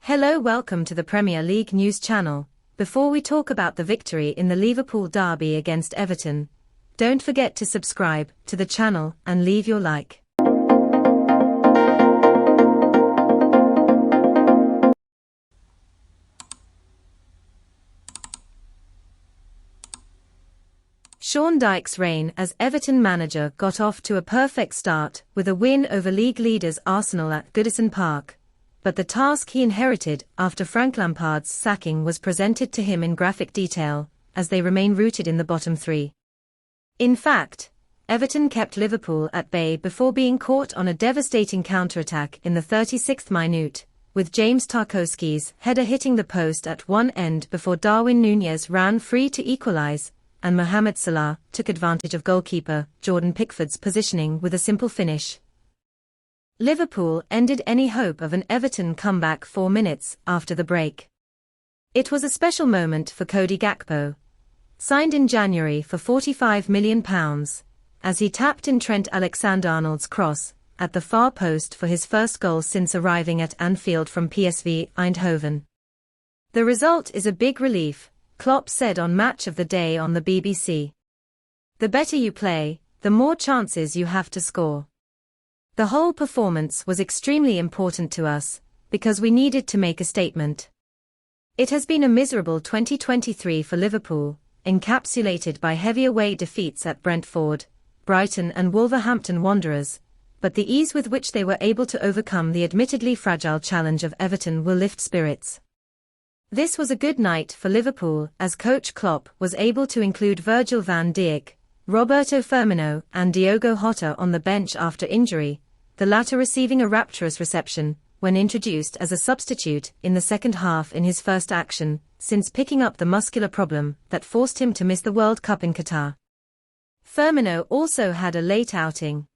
Hello, welcome to the Premier League news channel. Before we talk about the victory in the Liverpool derby against Everton, don't forget to subscribe to the channel and leave your like. Sean Dyche's reign as Everton manager got off to a perfect start with a win over league leaders Arsenal at Goodison Park. But the task he inherited after Frank Lampard's sacking was presented to him in graphic detail, as they remain rooted in the bottom three. In fact, Everton kept Liverpool at bay before being caught on a devastating counter-attack in the 36th minute, with James Tarkowski's header hitting the post at one end before Darwin Núñez ran free to equalise, and Mohamed Salah took advantage of goalkeeper Jordan Pickford's positioning with a simple finish. Liverpool ended any hope of an Everton comeback 4 minutes after the break. It was a special moment for Cody Gakpo, signed in January for £45 million, as he tapped in Trent Alexander-Arnold's cross at the far post for his first goal since arriving at Anfield from PSV Eindhoven. The result is a big relief, Klopp said on Match of the Day on the BBC. The better you play, the more chances you have to score. The whole performance was extremely important to us, because we needed to make a statement. It has been a miserable 2023 for Liverpool, encapsulated by heavy away defeats at Brentford, Brighton and Wolverhampton Wanderers, but the ease with which they were able to overcome the admittedly fragile challenge of Everton will lift spirits. This was a good night for Liverpool as coach Klopp was able to include Virgil van Dijk, Roberto Firmino and Diogo Jota on the bench after injury, the latter receiving a rapturous reception when introduced as a substitute in the second half in his first action since picking up the muscular problem that forced him to miss the World Cup in Qatar. Firmino also had a late outing.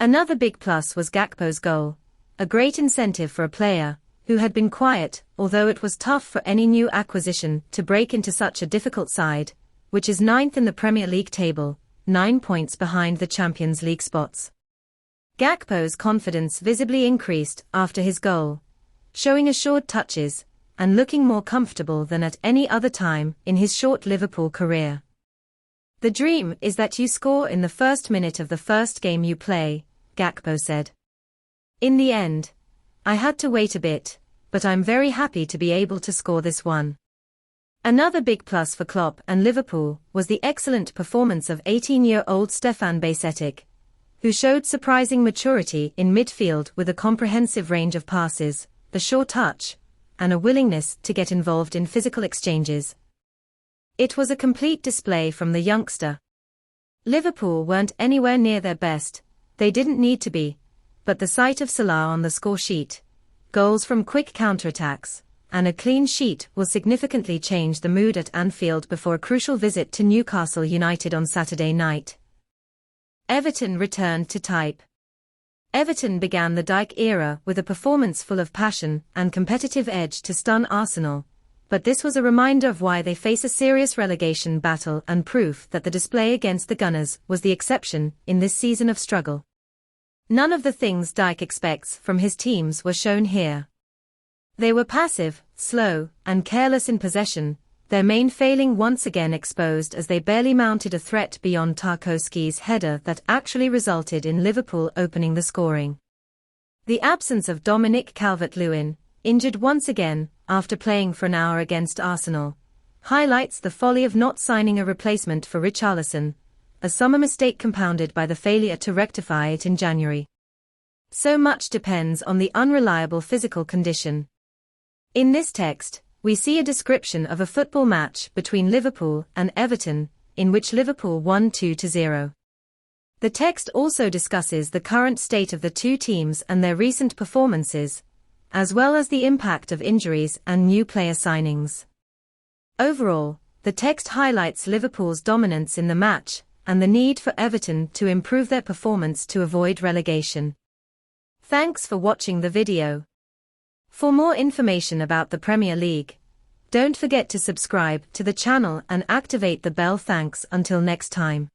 Another big plus was Gakpo's goal, a great incentive for a player who had been quiet, although it was tough for any new acquisition to break into such a difficult side, which is 9th in the Premier League table, 9 points behind the Champions League spots. Gakpo's confidence visibly increased after his goal, showing assured touches and looking more comfortable than at any other time in his short Liverpool career. "The dream is that you score in the first minute of the first game you play," Gakpo said. "In the end, I had to wait a bit, but I'm very happy to be able to score this one." Another big plus for Klopp and Liverpool was the excellent performance of 18-year-old Stefan Bajcetic, who showed surprising maturity in midfield with a comprehensive range of passes, a sure touch, and a willingness to get involved in physical exchanges. It was a complete display from the youngster. Liverpool weren't anywhere near their best, they didn't need to be, but the sight of Salah on the score sheet, goals from quick counterattacks, and a clean sheet will significantly change the mood at Anfield before a crucial visit to Newcastle United on Saturday night. Everton returned to type. Everton began the Dyche era with a performance full of passion and competitive edge to stun Arsenal, but this was a reminder of why they face a serious relegation battle and proof that the display against the Gunners was the exception in this season of struggle. None of the things Dyche expects from his teams were shown here. They were passive, slow, and careless in possession, their main failing once again exposed as they barely mounted a threat beyond Tarkowski's header that actually resulted in Liverpool opening the scoring. The absence of Dominic Calvert-Lewin, injured once again after playing for an hour against Arsenal, highlights the folly of not signing a replacement for Richarlison, a summer mistake compounded by the failure to rectify it in January. So much depends on the unreliable physical condition. In this text, we see a description of a football match between Liverpool and Everton, in which Liverpool won 2-0. The text also discusses the current state of the two teams and their recent performances, as well as the impact of injuries and new player signings. Overall, the text highlights Liverpool's dominance in the match and the need for Everton to improve their performance to avoid relegation. Thanks for watching the video. For more information about the Premier League, don't forget to subscribe to the channel and activate the bell. Thanks until next time.